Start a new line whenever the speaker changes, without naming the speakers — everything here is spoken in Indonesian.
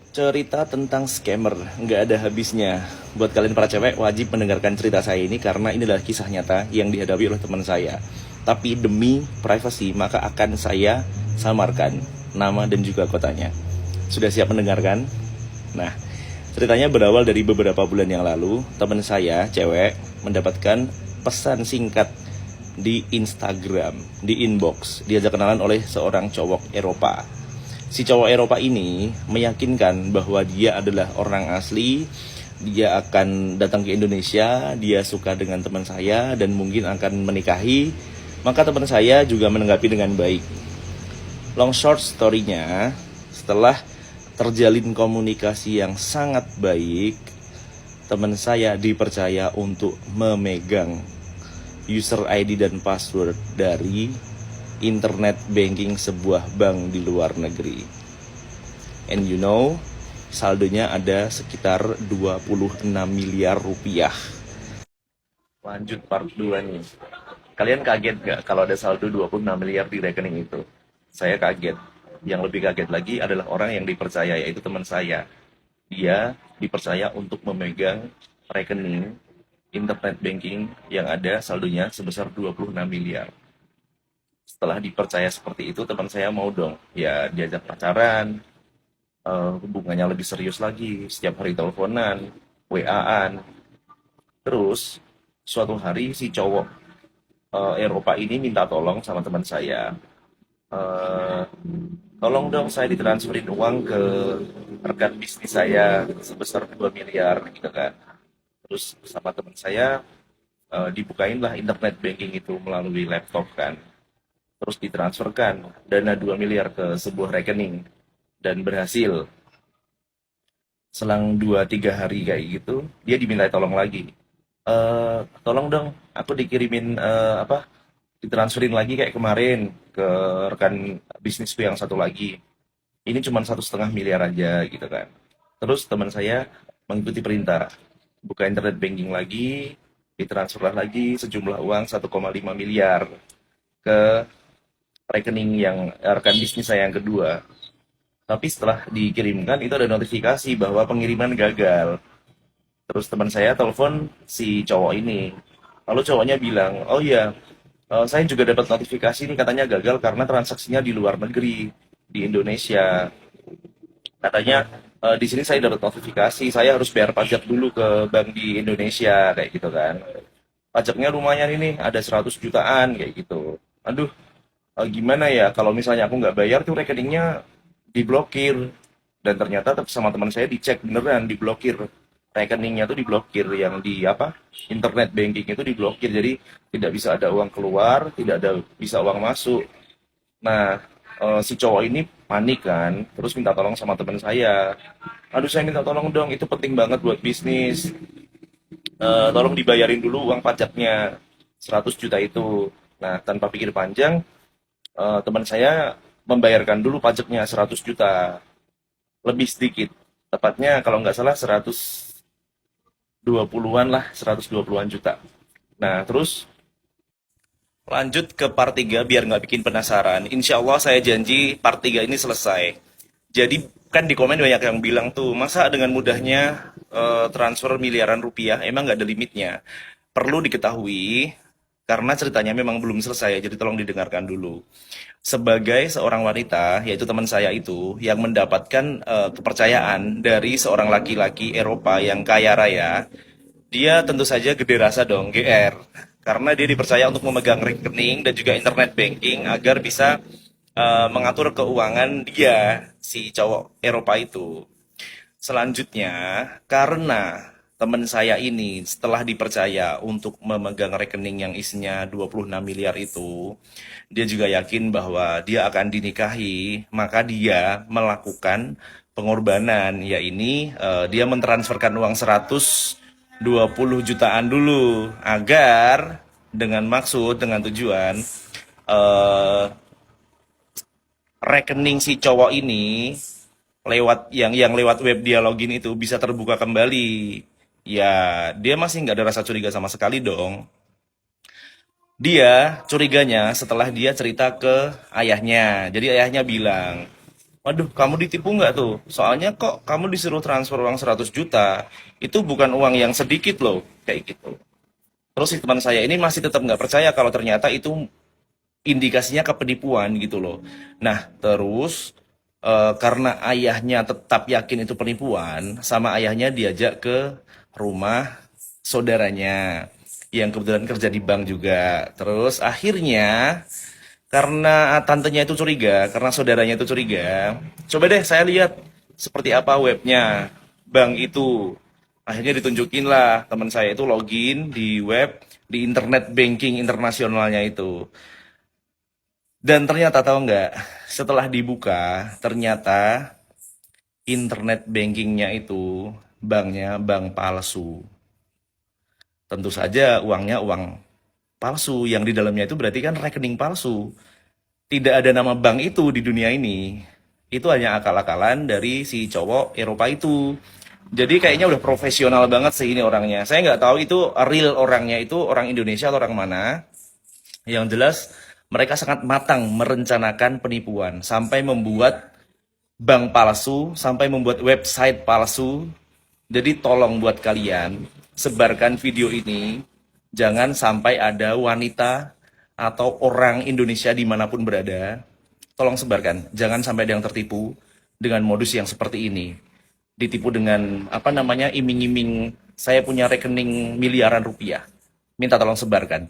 Cerita tentang scammer, nggak ada habisnya. Buat kalian para cewek, wajib mendengarkan cerita saya ini karena ini adalah kisah nyata yang dihadapi oleh teman saya. Tapi demi privasi, maka akan saya samarkan nama dan juga kotanya. Sudah siap mendengarkan? Nah, ceritanya berawal dari beberapa bulan yang lalu, teman saya, cewek, mendapatkan pesan singkat di Instagram, di inbox, diajak kenalan oleh seorang cowok Eropa. Si cowok Eropa ini meyakinkan bahwa dia adalah orang asli, dia akan datang ke Indonesia, dia suka dengan teman saya dan mungkin akan menikahi. Maka teman saya juga menanggapi dengan baik. Long short story-nya, setelah terjalin komunikasi yang sangat baik, teman saya dipercaya untuk memegang user ID dan password dari internet banking sebuah bank di luar negeri. And you know, saldonya ada sekitar 26 miliar rupiah. Lanjut part 2 nih. Kalian kaget gak kalau ada saldo 26 miliar di rekening itu? Saya kaget. Yang lebih kaget lagi adalah orang yang dipercaya, yaitu teman saya. Dia dipercaya untuk memegang rekening internet banking yang ada saldonya sebesar 26 miliar. Setelah dipercaya seperti itu, teman saya mau dong ya diajak pacaran, hubungannya lebih serius lagi, setiap hari teleponan, WA-an. Terus suatu hari si cowok Eropa ini minta tolong sama teman saya, eh, tolong dong saya ditransferin uang ke rekan bisnis saya sebesar 2 miliar gitu kan. Terus sama teman saya dibukainlah internet banking itu melalui laptop kan. Terus ditransferkan dana 2 miliar ke sebuah rekening dan berhasil. Selang 2-3 hari kayak gitu, dia diminta tolong lagi. Tolong dong, aku dikirimin apa? Ditransferin lagi kayak kemarin ke rekan bisnisku yang satu lagi. Ini cuma 1,5 miliar aja gitu kan. Terus teman saya mengikuti perintah, buka internet banking lagi, ditransferlah lagi sejumlah uang 1,5 miliar ke rekening yang rekan bisnis saya yang kedua. Tapi setelah dikirimkan itu ada notifikasi bahwa pengiriman gagal. Terus teman saya telepon si cowok ini. Lalu cowoknya bilang, oh iya, saya juga dapat notifikasi ini katanya gagal karena transaksinya di luar negeri, di Indonesia. Katanya di sini saya dapat notifikasi, saya harus bayar pajak dulu ke bank di Indonesia kayak gitu kan. Pajaknya lumayan ini, ada 100 jutaan kayak gitu. Aduh, gimana ya kalau misalnya aku nggak bayar tuh rekeningnya diblokir. Dan ternyata sama teman saya dicek beneran diblokir, rekeningnya tuh diblokir, yang di apa, internet banking itu diblokir, jadi tidak bisa ada uang keluar, tidak ada bisa uang masuk. Nah, si cowok ini panik kan, terus minta tolong sama teman saya, aduh saya minta tolong dong, itu penting banget buat bisnis. Tolong dibayarin dulu uang pajaknya 100 juta itu. Nah, tanpa pikir panjang, teman saya membayarkan dulu pajaknya 100 juta, lebih sedikit. Tepatnya kalau nggak salah 120-an lah, 120-an juta. Nah, terus lanjut ke part 3 biar nggak bikin penasaran. Insya Allah saya janji part 3 ini selesai. Jadi kan di komen banyak yang bilang tuh, masa dengan mudahnya transfer miliaran rupiah, emang nggak ada limitnya. Perlu diketahui, karena ceritanya memang belum selesai, jadi tolong didengarkan dulu. Sebagai seorang wanita, yaitu teman saya itu, yang mendapatkan kepercayaan dari seorang laki-laki Eropa yang kaya raya, dia tentu saja gede rasa dong, GR. Karena dia dipercaya untuk memegang rekening dan juga internet banking agar bisa mengatur keuangan dia, si cowok Eropa itu. Selanjutnya, karena teman saya ini setelah dipercaya untuk memegang rekening yang isinya 26 miliar itu, dia juga yakin bahwa dia akan dinikahi, maka dia melakukan pengorbanan, yaitu dia mentransferkan uang 120 jutaan dulu agar dengan maksud, dengan tujuan eh, rekening si cowok ini lewat yang lewat web dia login itu bisa terbuka kembali. Ya, dia masih nggak ada rasa curiga sama sekali dong. Dia curiganya setelah dia cerita ke ayahnya. Jadi ayahnya bilang, Waduh, kamu ditipu nggak tuh? Soalnya kok kamu disuruh transfer uang 100 juta, itu bukan uang yang sedikit loh, kayak gitu. Terus si teman saya ini masih tetap nggak percaya kalau ternyata itu indikasinya ke penipuan gitu loh. Nah, terus karena ayahnya tetap yakin itu penipuan, sama ayahnya diajak ke rumah saudaranya yang kebetulan kerja di bank juga. Terus akhirnya karena tantenya itu curiga, karena saudaranya itu curiga, coba deh saya lihat seperti apa webnya bank itu. Akhirnya ditunjukin lah teman saya itu login di web, di internet banking internasionalnya itu. Dan ternyata tahu nggak, setelah dibuka, ternyata internet bankingnya itu banknya bank palsu. Tentu saja uangnya uang palsu, yang di dalamnya itu berarti kan rekening palsu. Tidak ada nama bank itu di dunia ini. Itu hanya akal-akalan dari si cowok Eropa itu. Jadi kayaknya udah profesional banget sih ini orangnya. Saya nggak tahu itu real orangnya itu orang Indonesia atau orang mana. Yang jelas mereka sangat matang merencanakan penipuan sampai membuat bank palsu, sampai membuat website palsu. Jadi tolong buat kalian sebarkan video ini, jangan sampai ada wanita atau orang Indonesia dimanapun berada, tolong sebarkan. Jangan sampai ada yang tertipu dengan modus yang seperti ini. Ditipu dengan apa namanya iming-iming saya punya rekening miliaran rupiah. Minta tolong sebarkan.